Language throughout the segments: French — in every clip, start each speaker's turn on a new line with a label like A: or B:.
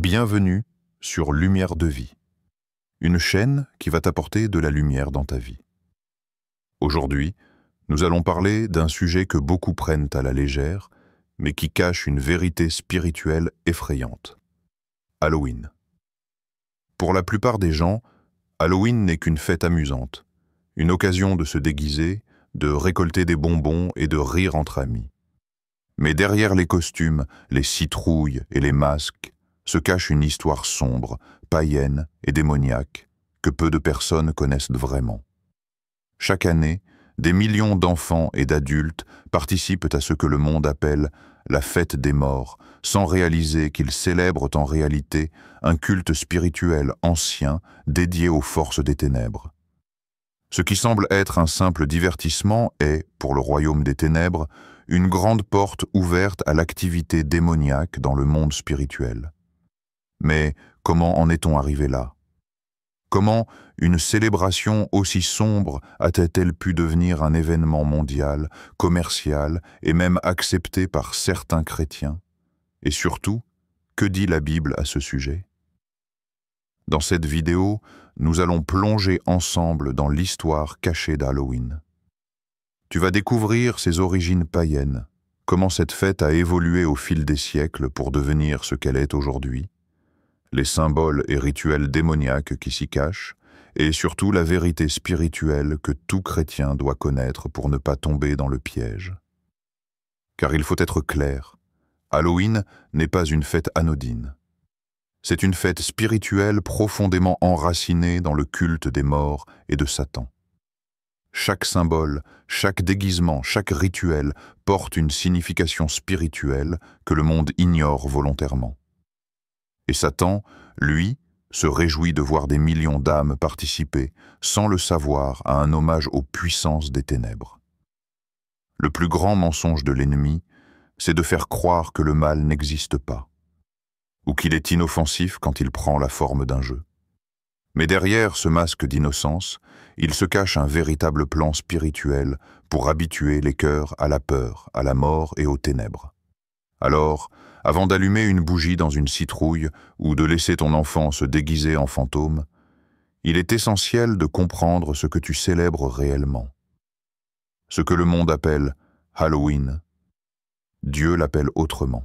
A: Bienvenue sur Lumière de Vie, une chaîne qui va t'apporter de la lumière dans ta vie. Aujourd'hui, nous allons parler d'un sujet que beaucoup prennent à la légère, mais qui cache une vérité spirituelle effrayante. Halloween. Pour la plupart des gens, Halloween n'est qu'une fête amusante, une occasion de se déguiser, de récolter des bonbons et de rire entre amis. Mais derrière les costumes, les citrouilles et les masques, se cache une histoire sombre, païenne et démoniaque que peu de personnes connaissent vraiment. Chaque année, des millions d'enfants et d'adultes participent à ce que le monde appelle la fête des morts, sans réaliser qu'ils célèbrent en réalité un culte spirituel ancien dédié aux forces des ténèbres. Ce qui semble être un simple divertissement est, pour le royaume des ténèbres, une grande porte ouverte à l'activité démoniaque dans le monde spirituel. Mais comment en est-on arrivé là? Comment une célébration aussi sombre a-t-elle pu devenir un événement mondial, commercial et même accepté par certains chrétiens? Et surtout, que dit la Bible à ce sujet? Dans cette vidéo, nous allons plonger ensemble dans l'histoire cachée d'Halloween. Tu vas découvrir ses origines païennes, comment cette fête a évolué au fil des siècles pour devenir ce qu'elle est aujourd'hui, les symboles et rituels démoniaques qui s'y cachent, et surtout la vérité spirituelle que tout chrétien doit connaître pour ne pas tomber dans le piège. Car il faut être clair, Halloween n'est pas une fête anodine. C'est une fête spirituelle profondément enracinée dans le culte des morts et de Satan. Chaque symbole, chaque déguisement, chaque rituel porte une signification spirituelle que le monde ignore volontairement. Et Satan, lui, se réjouit de voir des millions d'âmes participer, sans le savoir, à un hommage aux puissances des ténèbres. Le plus grand mensonge de l'ennemi, c'est de faire croire que le mal n'existe pas, ou qu'il est inoffensif quand il prend la forme d'un jeu. Mais derrière ce masque d'innocence, il se cache un véritable plan spirituel pour habituer les cœurs à la peur, à la mort et aux ténèbres. Alors, avant d'allumer une bougie dans une citrouille ou de laisser ton enfant se déguiser en fantôme, il est essentiel de comprendre ce que tu célèbres réellement. Ce que le monde appelle Halloween, Dieu l'appelle autrement.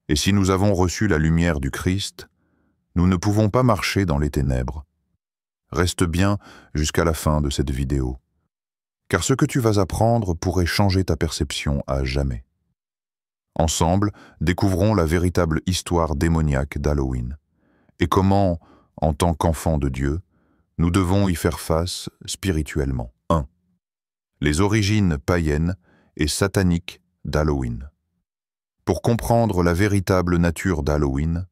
A: Et si nous avons reçu la lumière du Christ, nous ne pouvons pas marcher dans les ténèbres. Reste bien jusqu'à la fin de cette vidéo, car ce que tu vas apprendre pourrait changer ta perception à jamais. Ensemble, découvrons la véritable histoire démoniaque d'Halloween et comment, en tant qu'enfants de Dieu, nous devons y faire face spirituellement. 1. Les origines païennes et sataniques d'Halloween. Pour comprendre la véritable nature d'Halloween,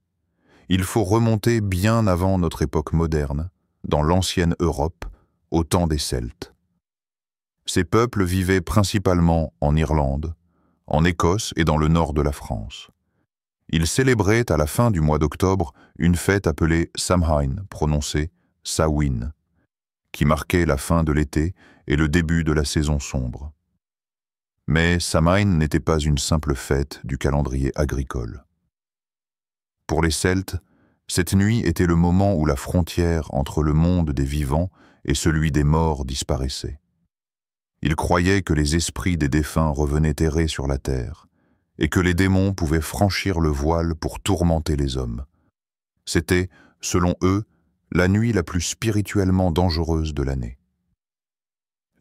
A: il faut remonter bien avant notre époque moderne, dans l'ancienne Europe, au temps des Celtes. Ces peuples vivaient principalement en Irlande, en Écosse et dans le nord de la France. Ils célébraient à la fin du mois d'octobre une fête appelée Samhain, prononcée Samhain, qui marquait la fin de l'été et le début de la saison sombre. Mais Samhain n'était pas une simple fête du calendrier agricole. Pour les Celtes, cette nuit était le moment où la frontière entre le monde des vivants et celui des morts disparaissait. Ils croyaient que les esprits des défunts revenaient errer sur la terre, et que les démons pouvaient franchir le voile pour tourmenter les hommes. C'était, selon eux, la nuit la plus spirituellement dangereuse de l'année.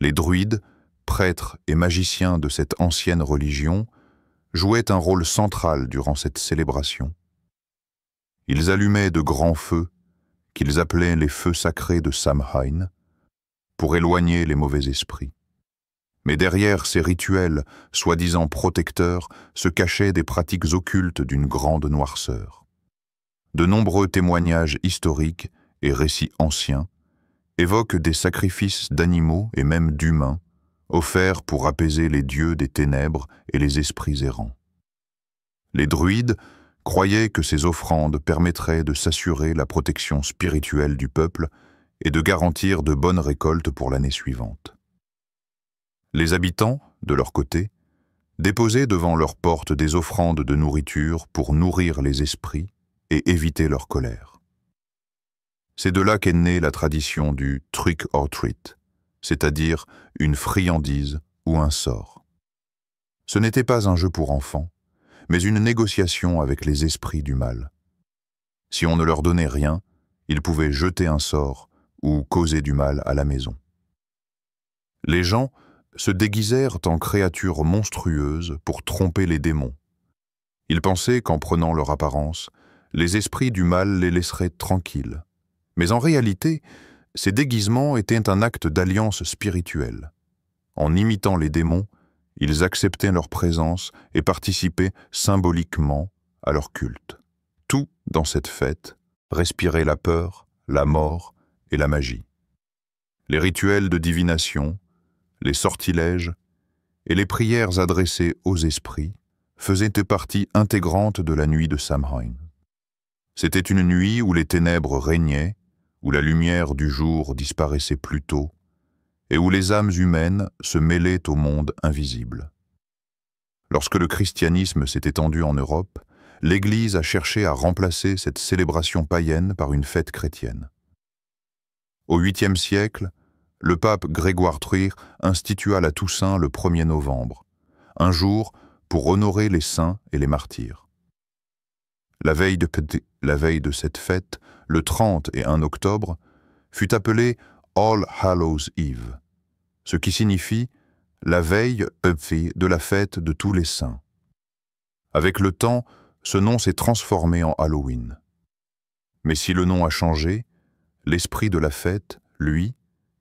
A: Les druides, prêtres et magiciens de cette ancienne religion, jouaient un rôle central durant cette célébration. Ils allumaient de grands feux, qu'ils appelaient les feux sacrés de Samhain, pour éloigner les mauvais esprits. Mais derrière ces rituels, soi-disant protecteurs, se cachaient des pratiques occultes d'une grande noirceur. De nombreux témoignages historiques et récits anciens évoquent des sacrifices d'animaux et même d'humains, offerts pour apaiser les dieux des ténèbres et les esprits errants. Les druides croyaient que ces offrandes permettraient de s'assurer la protection spirituelle du peuple et de garantir de bonnes récoltes pour l'année suivante. Les habitants, de leur côté, déposaient devant leurs portes des offrandes de nourriture pour nourrir les esprits et éviter leur colère. C'est de là qu'est née la tradition du « trick or treat », c'est-à-dire une friandise ou un sort. Ce n'était pas un jeu pour enfants, mais une négociation avec les esprits du mal. Si on ne leur donnait rien, ils pouvaient jeter un sort ou causer du mal à la maison. Les gens se déguisèrent en créatures monstrueuses pour tromper les démons. Ils pensaient qu'en prenant leur apparence, les esprits du mal les laisseraient tranquilles. Mais en réalité, ces déguisements étaient un acte d'alliance spirituelle. En imitant les démons, ils acceptaient leur présence et participaient symboliquement à leur culte. Tout dans cette fête respirait la peur, la mort et la magie. Les rituels de divination, les sortilèges et les prières adressées aux esprits faisaient partie intégrante de la nuit de Samhain. C'était une nuit où les ténèbres régnaient, où la lumière du jour disparaissait plus tôt, et où les âmes humaines se mêlaient au monde invisible. Lorsque le christianisme s'est étendu en Europe, l'Église a cherché à remplacer cette célébration païenne par une fête chrétienne. Au 8e siècle, le pape Grégoire XIII institua la Toussaint le 1er novembre, un jour pour honorer les saints et les martyrs. La veille de cette fête, le 30 et 1 octobre, fut appelée All Hallows Eve, ce qui signifie la veille de la fête de tous les saints. Avec le temps, ce nom s'est transformé en Halloween. Mais si le nom a changé, l'esprit de la fête, lui,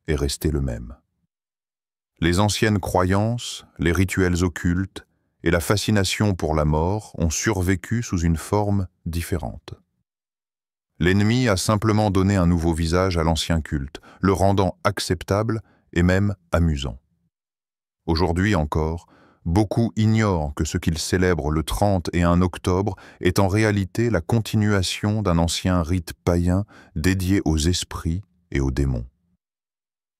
A: est resté le même. Les anciennes croyances, les rituels occultes et la fascination pour la mort ont survécu sous une forme différente. L'ennemi a simplement donné un nouveau visage à l'ancien culte, le rendant acceptable et même amusant. Aujourd'hui encore, beaucoup ignorent que ce qu'ils célèbrent le 30 et 1 octobre est en réalité la continuation d'un ancien rite païen dédié aux esprits et aux démons.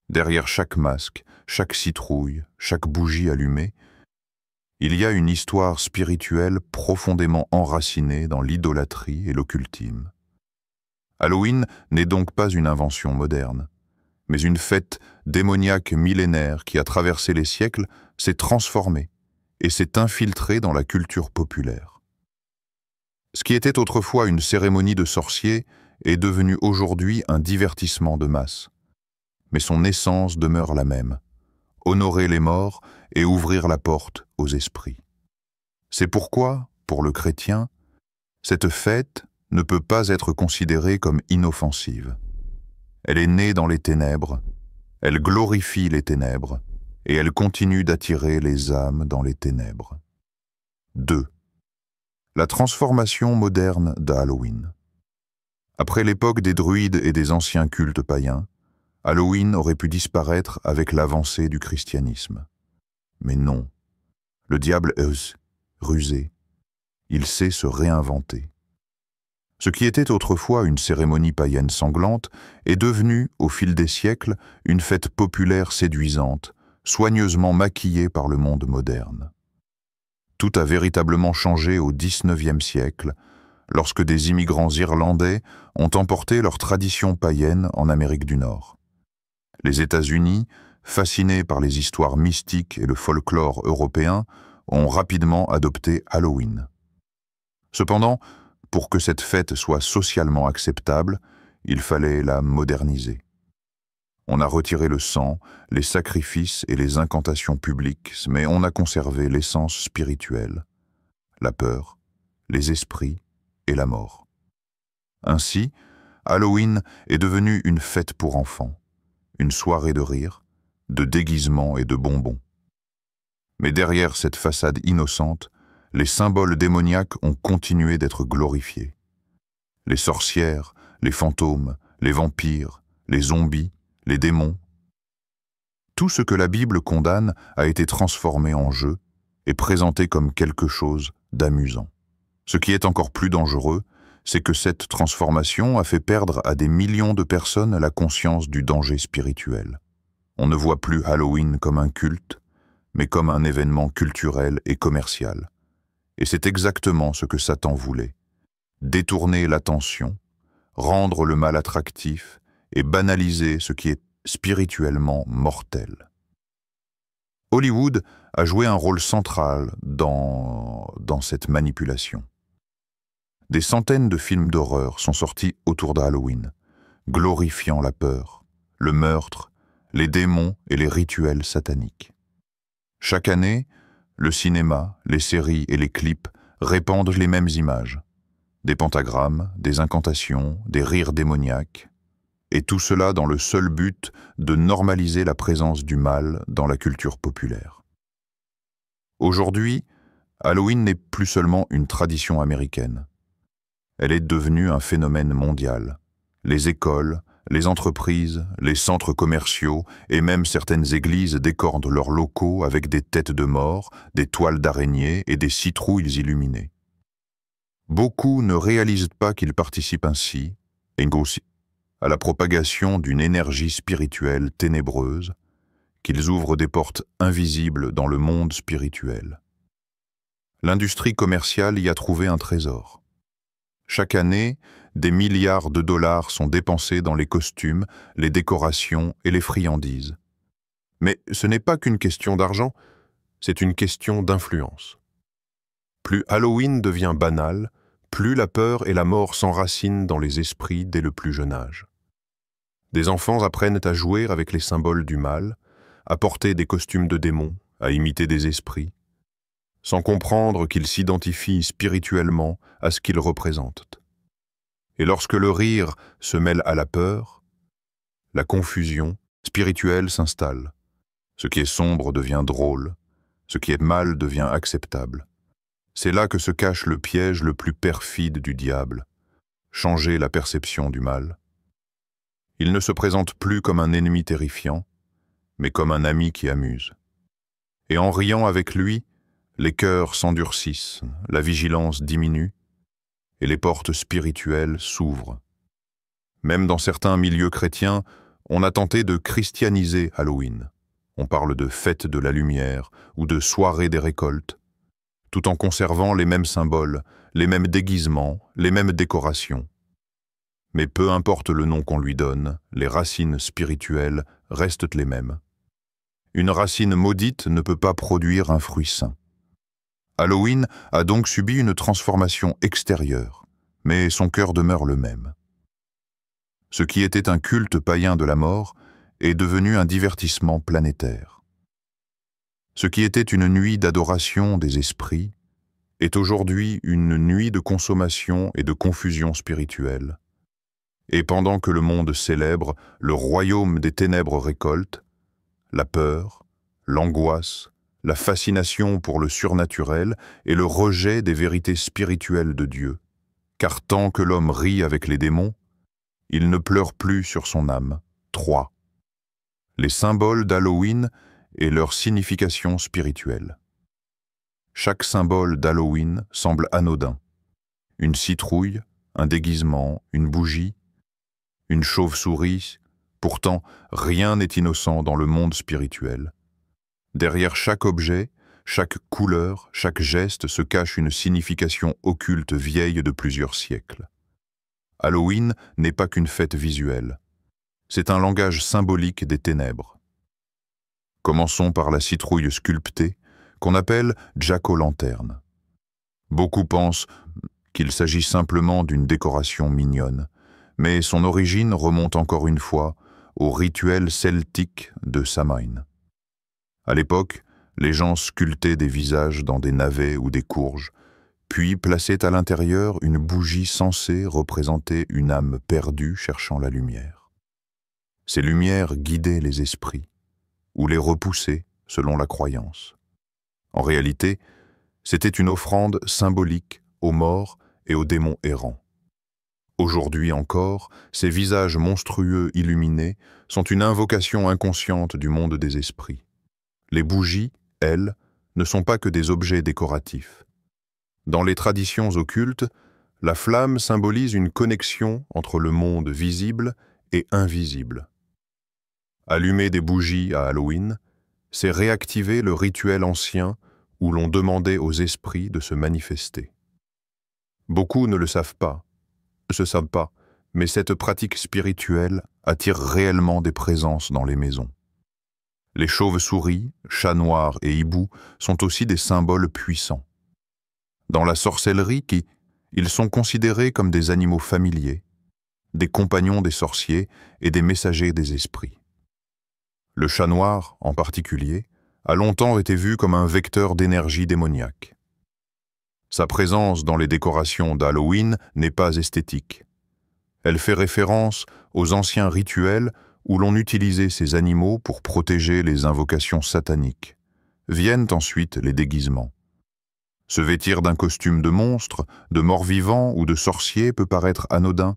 A: Derrière chaque masque, chaque citrouille, chaque bougie allumée, il y a une histoire spirituelle profondément enracinée dans l'idolâtrie et l'occultisme. Halloween n'est donc pas une invention moderne, mais une fête démoniaque millénaire qui a traversé les siècles, s'est transformée et s'est infiltrée dans la culture populaire. Ce qui était autrefois une cérémonie de sorciers est devenu aujourd'hui un divertissement de masse. Mais son essence demeure la même, honorer les morts et ouvrir la porte aux esprits. C'est pourquoi, pour le chrétien, cette fête ne peut pas être considérée comme inoffensive. Elle est née dans les ténèbres, elle glorifie les ténèbres, et elle continue d'attirer les âmes dans les ténèbres. 2. La transformation moderne d'Halloween. Après l'époque des druides et des anciens cultes païens, Halloween aurait pu disparaître avec l'avancée du christianisme. Mais non, le diable est rusé, il sait se réinventer. Ce qui était autrefois une cérémonie païenne sanglante est devenu, au fil des siècles, une fête populaire séduisante, soigneusement maquillée par le monde moderne. Tout a véritablement changé au XIXe siècle, lorsque des immigrants irlandais ont emporté leur tradition païenne en Amérique du Nord. Les États-Unis, fascinés par les histoires mystiques et le folklore européen, ont rapidement adopté Halloween. Cependant, pour que cette fête soit socialement acceptable, il fallait la moderniser. On a retiré le sang, les sacrifices et les incantations publiques, mais on a conservé l'essence spirituelle, la peur, les esprits et la mort. Ainsi, Halloween est devenu une fête pour enfants, une soirée de rire, de déguisements et de bonbons. Mais derrière cette façade innocente, les symboles démoniaques ont continué d'être glorifiés. Les sorcières, les fantômes, les vampires, les zombies, les démons. Tout ce que la Bible condamne a été transformé en jeu et présenté comme quelque chose d'amusant. Ce qui est encore plus dangereux, c'est que cette transformation a fait perdre à des millions de personnes la conscience du danger spirituel. On ne voit plus Halloween comme un culte, mais comme un événement culturel et commercial. Et c'est exactement ce que Satan voulait, détourner l'attention, rendre le mal attractif et banaliser ce qui est spirituellement mortel. Hollywood a joué un rôle central dans cette manipulation. Des centaines de films d'horreur sont sortis autour d'Halloween, glorifiant la peur, le meurtre, les démons et les rituels sataniques. Chaque année, le cinéma, les séries et les clips répandent les mêmes images. Des pentagrammes, des incantations, des rires démoniaques, et tout cela dans le seul but de normaliser la présence du mal dans la culture populaire. Aujourd'hui, Halloween n'est plus seulement une tradition américaine. Elle est devenue un phénomène mondial. Les écoles, les entreprises, les centres commerciaux et même certaines églises décorent leurs locaux avec des têtes de mort, des toiles d'araignées et des citrouilles illuminées. Beaucoup ne réalisent pas qu'ils participent ainsi, à la propagation d'une énergie spirituelle ténébreuse, qu'ils ouvrent des portes invisibles dans le monde spirituel. L'industrie commerciale y a trouvé un trésor. Chaque année, des milliards de dollars sont dépensés dans les costumes, les décorations et les friandises. Mais ce n'est pas qu'une question d'argent, c'est une question d'influence. Plus Halloween devient banal, plus la peur et la mort s'enracinent dans les esprits dès le plus jeune âge. Des enfants apprennent à jouer avec les symboles du mal, à porter des costumes de démons, à imiter des esprits, sans comprendre qu'ils s'identifient spirituellement à ce qu'ils représentent. Et lorsque le rire se mêle à la peur, la confusion spirituelle s'installe. Ce qui est sombre devient drôle, ce qui est mal devient acceptable. C'est là que se cache le piège le plus perfide du diable, changer la perception du mal. Il ne se présente plus comme un ennemi terrifiant, mais comme un ami qui amuse. Et en riant avec lui, les cœurs s'endurcissent, la vigilance diminue, et les portes spirituelles s'ouvrent. Même dans certains milieux chrétiens, on a tenté de christianiser Halloween. On parle de fête de la lumière ou de soirée des récoltes, tout en conservant les mêmes symboles, les mêmes déguisements, les mêmes décorations. Mais peu importe le nom qu'on lui donne, les racines spirituelles restent les mêmes. Une racine maudite ne peut pas produire un fruit sain. Halloween a donc subi une transformation extérieure, mais son cœur demeure le même. Ce qui était un culte païen de la mort est devenu un divertissement planétaire. Ce qui était une nuit d'adoration des esprits est aujourd'hui une nuit de consommation et de confusion spirituelle. Et pendant que le monde célèbre le royaume des ténèbres récolte, la peur, l'angoisse, la fascination pour le surnaturel et le rejet des vérités spirituelles de Dieu, car tant que l'homme rit avec les démons, il ne pleure plus sur son âme. 3. Les symboles d'Halloween et leur signification spirituelle. Chaque symbole d'Halloween semble anodin. Une citrouille, un déguisement, une bougie, une chauve-souris. Pourtant, rien n'est innocent dans le monde spirituel. Derrière chaque objet, chaque couleur, chaque geste se cache une signification occulte vieille de plusieurs siècles. Halloween n'est pas qu'une fête visuelle. C'est un langage symbolique des ténèbres. Commençons par la citrouille sculptée, qu'on appelle Jack-o'-lanterne. Beaucoup pensent qu'il s'agit simplement d'une décoration mignonne, mais son origine remonte encore une fois au rituel celtique de Samhain. À l'époque, les gens sculptaient des visages dans des navets ou des courges, puis plaçaient à l'intérieur une bougie censée représenter une âme perdue cherchant la lumière. Ces lumières guidaient les esprits, ou les repoussaient selon la croyance. En réalité, c'était une offrande symbolique aux morts et aux démons errants. Aujourd'hui encore, ces visages monstrueux illuminés sont une invocation inconsciente du monde des esprits. Les bougies, elles, ne sont pas que des objets décoratifs. Dans les traditions occultes, la flamme symbolise une connexion entre le monde visible et invisible. Allumer des bougies à Halloween, c'est réactiver le rituel ancien où l'on demandait aux esprits de se manifester. Beaucoup ne le savent pas, ne se savent pas, mais cette pratique spirituelle attire réellement des présences dans les maisons. Les chauves-souris, chats noirs et hiboux sont aussi des symboles puissants. Dans la sorcellerie, ils sont considérés comme des animaux familiers, des compagnons des sorciers et des messagers des esprits. Le chat noir, en particulier, a longtemps été vu comme un vecteur d'énergie démoniaque. Sa présence dans les décorations d'Halloween n'est pas esthétique. Elle fait référence aux anciens rituels où l'on utilisait ces animaux pour protéger les invocations sataniques. Viennent ensuite les déguisements. Se vêtir d'un costume de monstre, de mort-vivant ou de sorcier peut paraître anodin,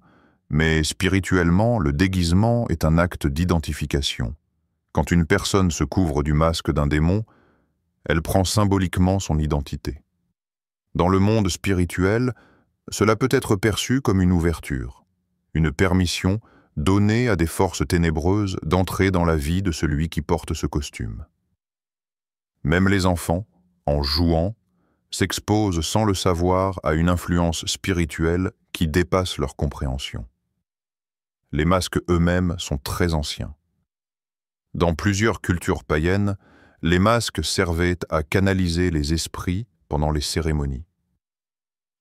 A: mais spirituellement, le déguisement est un acte d'identification. Quand une personne se couvre du masque d'un démon, elle prend symboliquement son identité. Dans le monde spirituel, cela peut être perçu comme une ouverture, une permission donnée à des forces ténébreuses d'entrer dans la vie de celui qui porte ce costume. Même les enfants, en jouant, s'exposent sans le savoir à une influence spirituelle qui dépasse leur compréhension. Les masques eux-mêmes sont très anciens. Dans plusieurs cultures païennes, les masques servaient à canaliser les esprits pendant les cérémonies.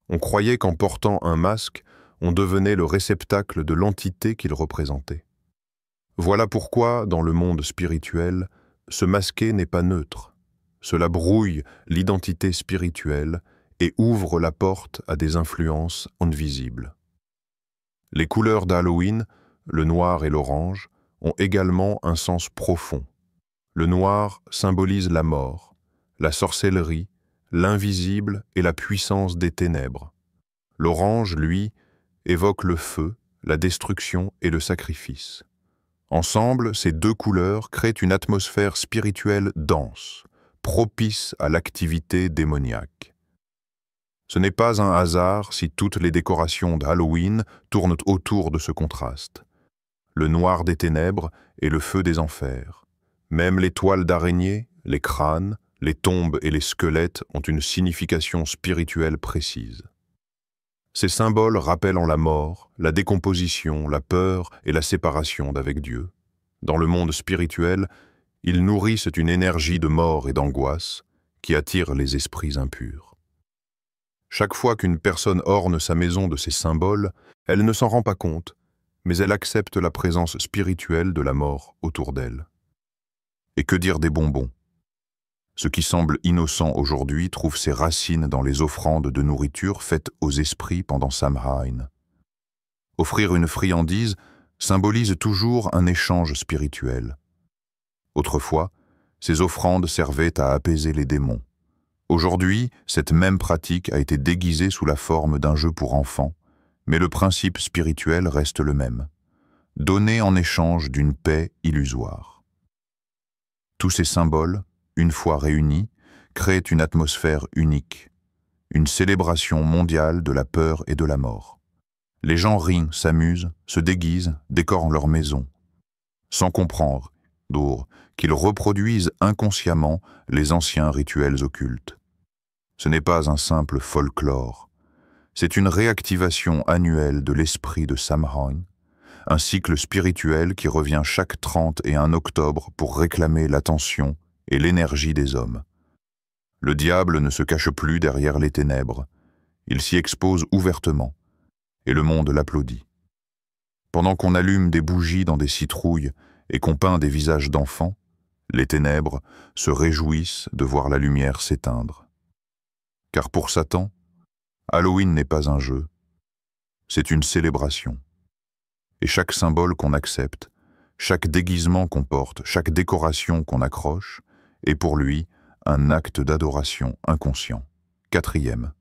A: On croyait qu'en portant un masque, on devenait le réceptacle de l'entité qu'il représentait. Voilà pourquoi, dans le monde spirituel, se masquer n'est pas neutre. Cela brouille l'identité spirituelle et ouvre la porte à des influences invisibles. Les couleurs d'Halloween, le noir et l'orange, ont également un sens profond. Le noir symbolise la mort, la sorcellerie, l'invisible et la puissance des ténèbres. L'orange, lui, évoque le feu, la destruction et le sacrifice. Ensemble, ces deux couleurs créent une atmosphère spirituelle dense, propice à l'activité démoniaque. Ce n'est pas un hasard si toutes les décorations d'Halloween tournent autour de ce contraste. Le noir des ténèbres et le feu des enfers. Même les toiles d'araignée, les crânes, les tombes et les squelettes ont une signification spirituelle précise. Ces symboles rappellent en la mort, la décomposition, la peur et la séparation d'avec Dieu. Dans le monde spirituel, ils nourrissent une énergie de mort et d'angoisse qui attire les esprits impurs. Chaque fois qu'une personne orne sa maison de ces symboles, elle ne s'en rend pas compte, mais elle accepte la présence spirituelle de la mort autour d'elle. Et que dire des bonbons? Ce qui semble innocent aujourd'hui trouve ses racines dans les offrandes de nourriture faites aux esprits pendant Samhain. Offrir une friandise symbolise toujours un échange spirituel. Autrefois, ces offrandes servaient à apaiser les démons. Aujourd'hui, cette même pratique a été déguisée sous la forme d'un jeu pour enfants, mais le principe spirituel reste le même. Donner en échange d'une paix illusoire. Tous ces symboles, une fois réunis, créent une atmosphère unique, une célébration mondiale de la peur et de la mort. Les gens rient, s'amusent, se déguisent, décorent leur maison, sans comprendre qu'ils reproduisent inconsciemment les anciens rituels occultes. Ce n'est pas un simple folklore, c'est une réactivation annuelle de l'esprit de Samhain, un cycle spirituel qui revient chaque 31 octobre pour réclamer l'attention et l'énergie des hommes. Le diable ne se cache plus derrière les ténèbres, il s'y expose ouvertement, et le monde l'applaudit. Pendant qu'on allume des bougies dans des citrouilles et qu'on peint des visages d'enfants, les ténèbres se réjouissent de voir la lumière s'éteindre. Car pour Satan, Halloween n'est pas un jeu, c'est une célébration. Et chaque symbole qu'on accepte, chaque déguisement qu'on porte, chaque décoration qu'on accroche, est pour lui un acte d'adoration inconscient. 4e,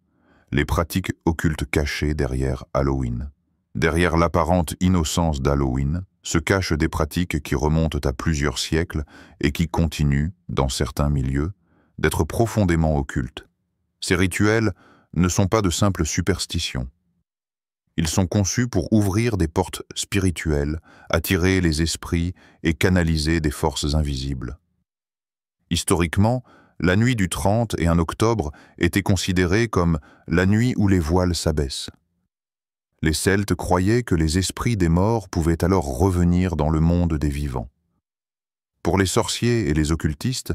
A: les pratiques occultes cachées derrière Halloween. Derrière l'apparente innocence d'Halloween se cachent des pratiques qui remontent à plusieurs siècles et qui continuent, dans certains milieux, d'être profondément occultes. Ces rituels ne sont pas de simples superstitions. Ils sont conçus pour ouvrir des portes spirituelles, attirer les esprits et canaliser des forces invisibles. Historiquement, la nuit du 30 et 1 octobre était considérée comme la nuit où les voiles s'abaissent. Les Celtes croyaient que les esprits des morts pouvaient alors revenir dans le monde des vivants. Pour les sorciers et les occultistes,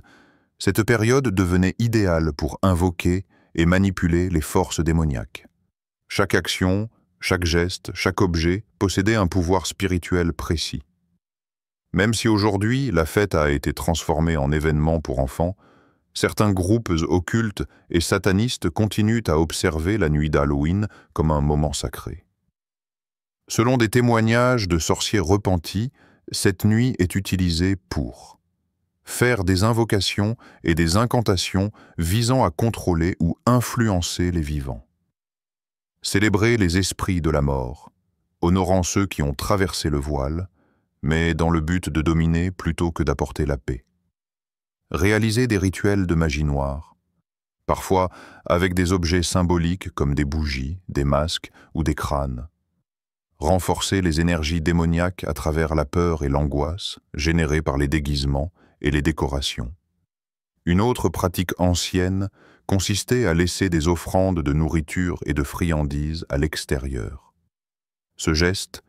A: cette période devenait idéale pour invoquer et manipuler les forces démoniaques. Chaque action, chaque geste, chaque objet possédait un pouvoir spirituel précis. Même si aujourd'hui la fête a été transformée en événement pour enfants, certains groupes occultes et satanistes continuent à observer la nuit d'Halloween comme un moment sacré. Selon des témoignages de sorciers repentis, cette nuit est utilisée pour faire des invocations et des incantations visant à contrôler ou influencer les vivants, célébrer les esprits de la mort, honorant ceux qui ont traversé le voile, mais dans le but de dominer plutôt que d'apporter la paix, réaliser des rituels de magie noire, parfois avec des objets symboliques comme des bougies, des masques ou des crânes, renforcer les énergies démoniaques à travers la peur et l'angoisse générées par les déguisements et les décorations. Une autre pratique ancienne consistait à laisser des offrandes de nourriture et de friandises à l'extérieur. Ce geste,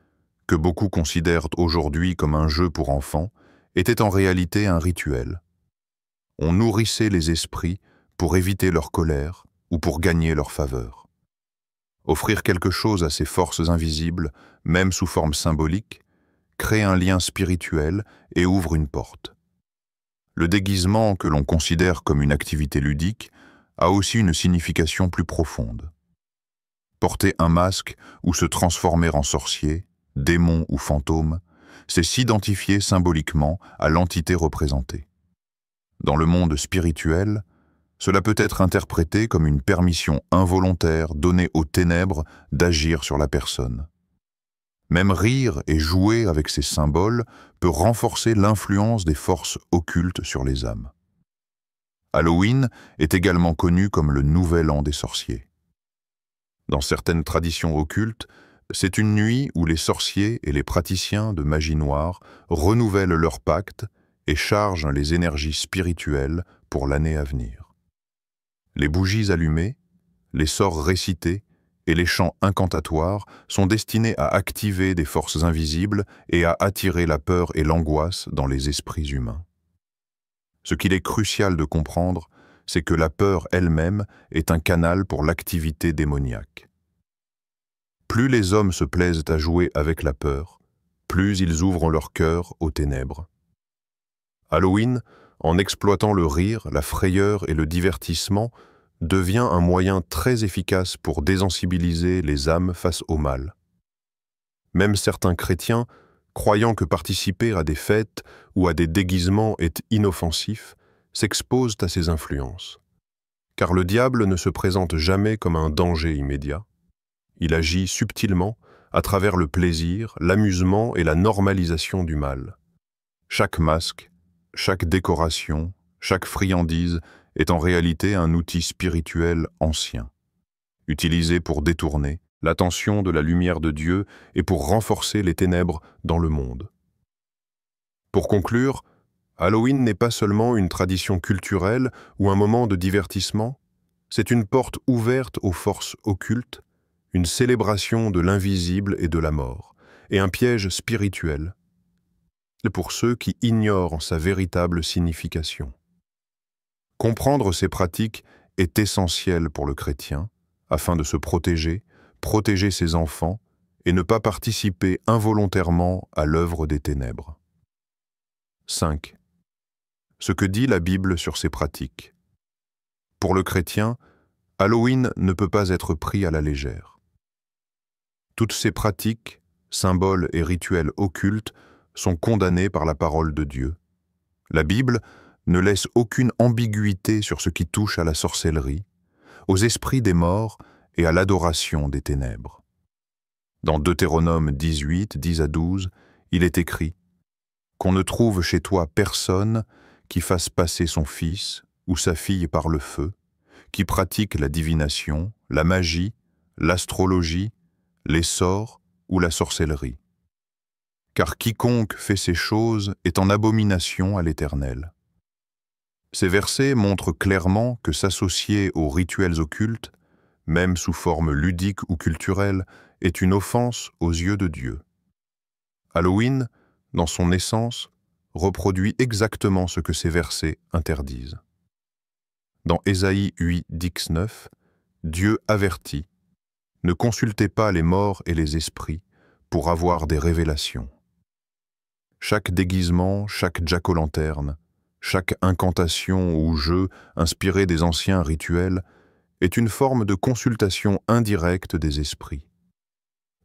A: que beaucoup considèrent aujourd'hui comme un jeu pour enfants, était en réalité un rituel. On nourrissait les esprits pour éviter leur colère ou pour gagner leur faveur. Offrir quelque chose à ces forces invisibles, même sous forme symbolique, crée un lien spirituel et ouvre une porte. Le déguisement, que l'on considère comme une activité ludique, a aussi une signification plus profonde. Porter un masque ou se transformer en sorcier, démon ou fantôme, c'est s'identifier symboliquement à l'entité représentée. Dans le monde spirituel, cela peut être interprété comme une permission involontaire donnée aux ténèbres d'agir sur la personne. Même rire et jouer avec ces symboles peut renforcer l'influence des forces occultes sur les âmes. Halloween est également connu comme le Nouvel An des sorciers. Dans certaines traditions occultes, c'est une nuit où les sorciers et les praticiens de magie noire renouvellent leur pacte et chargent les énergies spirituelles pour l'année à venir. Les bougies allumées, les sorts récités et les chants incantatoires sont destinés à activer des forces invisibles et à attirer la peur et l'angoisse dans les esprits humains. Ce qu'il est crucial de comprendre, c'est que la peur elle-même est un canal pour l'activité démoniaque. Plus les hommes se plaisent à jouer avec la peur, plus ils ouvrent leur cœur aux ténèbres. Halloween, en exploitant le rire, la frayeur et le divertissement, devient un moyen très efficace pour désensibiliser les âmes face au mal. Même certains chrétiens, croyant que participer à des fêtes ou à des déguisements est inoffensif, s'exposent à ces influences. Car le diable ne se présente jamais comme un danger immédiat. Il agit subtilement à travers le plaisir, l'amusement et la normalisation du mal. Chaque masque, chaque décoration, chaque friandise est en réalité un outil spirituel ancien, utilisé pour détourner l'attention de la lumière de Dieu et pour renforcer les ténèbres dans le monde. Pour conclure, Halloween n'est pas seulement une tradition culturelle ou un moment de divertissement, c'est une porte ouverte aux forces occultes, une célébration de l'invisible et de la mort, et un piège spirituel pour ceux qui ignorent sa véritable signification. Comprendre ces pratiques est essentiel pour le chrétien, afin de se protéger, protéger ses enfants et ne pas participer involontairement à l'œuvre des ténèbres. 5. Ce que dit la Bible sur ces pratiques. Pour le chrétien, Halloween ne peut pas être pris à la légère. Toutes ces pratiques, symboles et rituels occultes sont condamnés par la parole de Dieu. La Bible ne laisse aucune ambiguïté sur ce qui touche à la sorcellerie, aux esprits des morts et à l'adoration des ténèbres. Dans Deutéronome 18, 10 à 12, il est écrit « Qu'on ne trouve chez toi personne qui fasse passer son fils ou sa fille par le feu, qui pratique la divination, la magie, l'astrologie, les sorts ou la sorcellerie. Car quiconque fait ces choses est en abomination à l'Éternel. Ces versets montrent clairement que s'associer aux rituels occultes, même sous forme ludique ou culturelle, est une offense aux yeux de Dieu. Halloween, dans son essence, reproduit exactement ce que ces versets interdisent. Dans Ésaïe 8, 10-9, Dieu avertit « Ne consultez pas les morts et les esprits pour avoir des révélations. » Chaque déguisement, chaque jack-o'-lanterne, chaque incantation ou jeu inspiré des anciens rituels est une forme de consultation indirecte des esprits.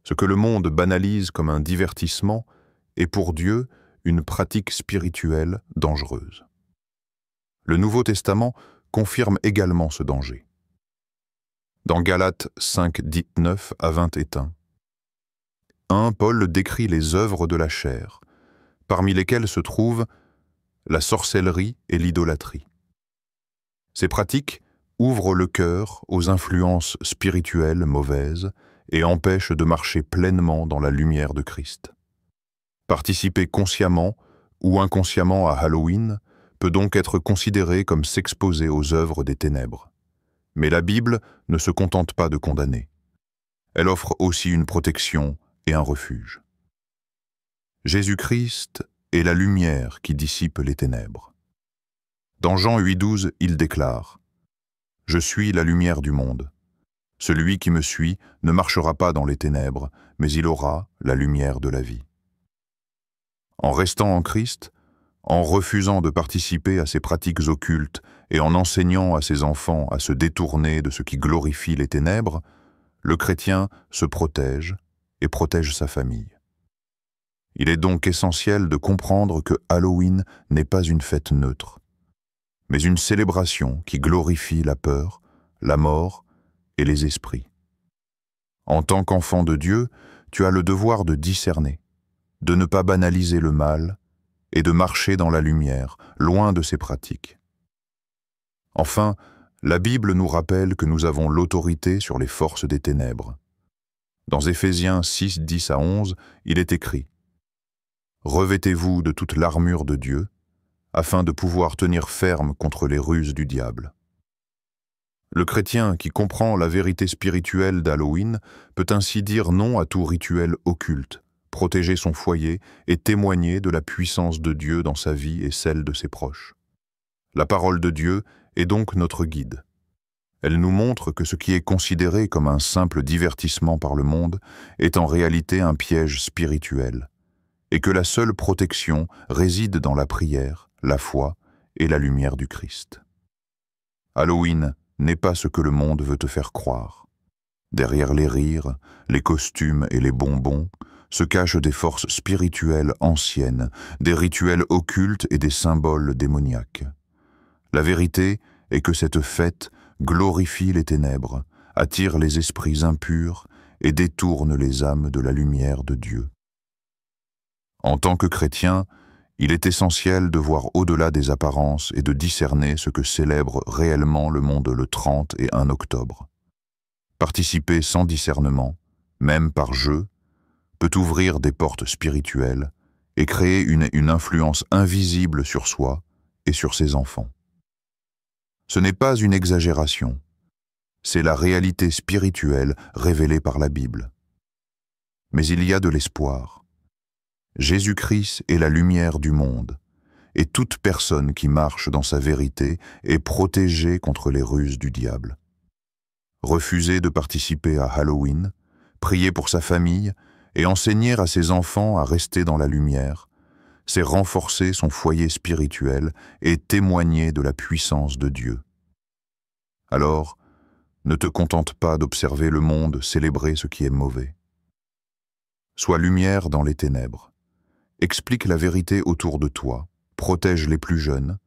A: Ce que le monde banalise comme un divertissement est pour Dieu une pratique spirituelle dangereuse. Le Nouveau Testament confirme également ce danger. Dans Galates 5, 19 à 21, Paul décrit les œuvres de la chair, parmi lesquelles se trouvent la sorcellerie et l'idolâtrie. Ces pratiques ouvrent le cœur aux influences spirituelles mauvaises et empêchent de marcher pleinement dans la lumière de Christ. Participer consciemment ou inconsciemment à Halloween peut donc être considéré comme s'exposer aux œuvres des ténèbres. Mais la Bible ne se contente pas de condamner. Elle offre aussi une protection et un refuge. Jésus-Christ est la lumière qui dissipe les ténèbres. Dans Jean 8,12, il déclare « Je suis la lumière du monde. Celui qui me suit ne marchera pas dans les ténèbres, mais il aura la lumière de la vie. » En restant en Christ, en refusant de participer à ces pratiques occultes et en enseignant à ses enfants à se détourner de ce qui glorifie les ténèbres, le chrétien se protège et protège sa famille. Il est donc essentiel de comprendre que Halloween n'est pas une fête neutre, mais une célébration qui glorifie la peur, la mort et les esprits. En tant qu'enfant de Dieu, tu as le devoir de discerner, de ne pas banaliser le mal et de marcher dans la lumière, loin de ces pratiques. Enfin, la Bible nous rappelle que nous avons l'autorité sur les forces des ténèbres. Dans Éphésiens 6, 10 à 11, il est écrit « Revêtez-vous de toute l'armure de Dieu, afin de pouvoir tenir ferme contre les ruses du diable. » Le chrétien qui comprend la vérité spirituelle d'Halloween peut ainsi dire non à tout rituel occulte, protéger son foyer et témoigner de la puissance de Dieu dans sa vie et celle de ses proches. La parole de Dieu est donc notre guide. Elle nous montre que ce qui est considéré comme un simple divertissement par le monde est en réalité un piège spirituel, et que la seule protection réside dans la prière, la foi et la lumière du Christ. Halloween n'est pas ce que le monde veut te faire croire. Derrière les rires, les costumes et les bonbons se cachent des forces spirituelles anciennes, des rituels occultes et des symboles démoniaques. La vérité est que cette fête glorifie les ténèbres, attire les esprits impurs et détourne les âmes de la lumière de Dieu. En tant que chrétien, il est essentiel de voir au-delà des apparences et de discerner ce que célèbre réellement le monde le 30 et 1 octobre. Participer sans discernement, même par jeu, peut ouvrir des portes spirituelles et créer une influence invisible sur soi et sur ses enfants. Ce n'est pas une exagération, c'est la réalité spirituelle révélée par la Bible. Mais il y a de l'espoir. Jésus-Christ est la lumière du monde, et toute personne qui marche dans sa vérité est protégée contre les ruses du diable. Refuser de participer à Halloween, prier pour sa famille et enseigner à ses enfants à rester dans la lumière, c'est renforcer son foyer spirituel et témoigner de la puissance de Dieu. Alors, ne te contente pas d'observer le monde célébrer ce qui est mauvais. Sois lumière dans les ténèbres. Explique la vérité autour de toi, protège les plus jeunes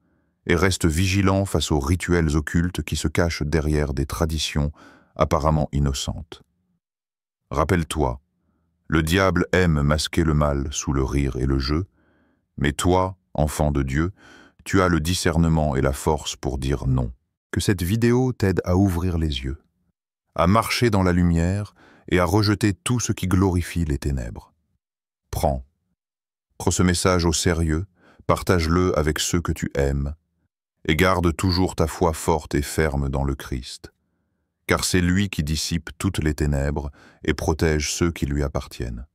A: et reste vigilant face aux rituels occultes qui se cachent derrière des traditions apparemment innocentes. Rappelle-toi, le diable aime masquer le mal sous le rire et le jeu, mais toi, enfant de Dieu, tu as le discernement et la force pour dire non. Que cette vidéo t'aide à ouvrir les yeux, à marcher dans la lumière et à rejeter tout ce qui glorifie les ténèbres. Prends ce message au sérieux, partage-le avec ceux que tu aimes et garde toujours ta foi forte et ferme dans le Christ, car c'est lui qui dissipe toutes les ténèbres et protège ceux qui lui appartiennent.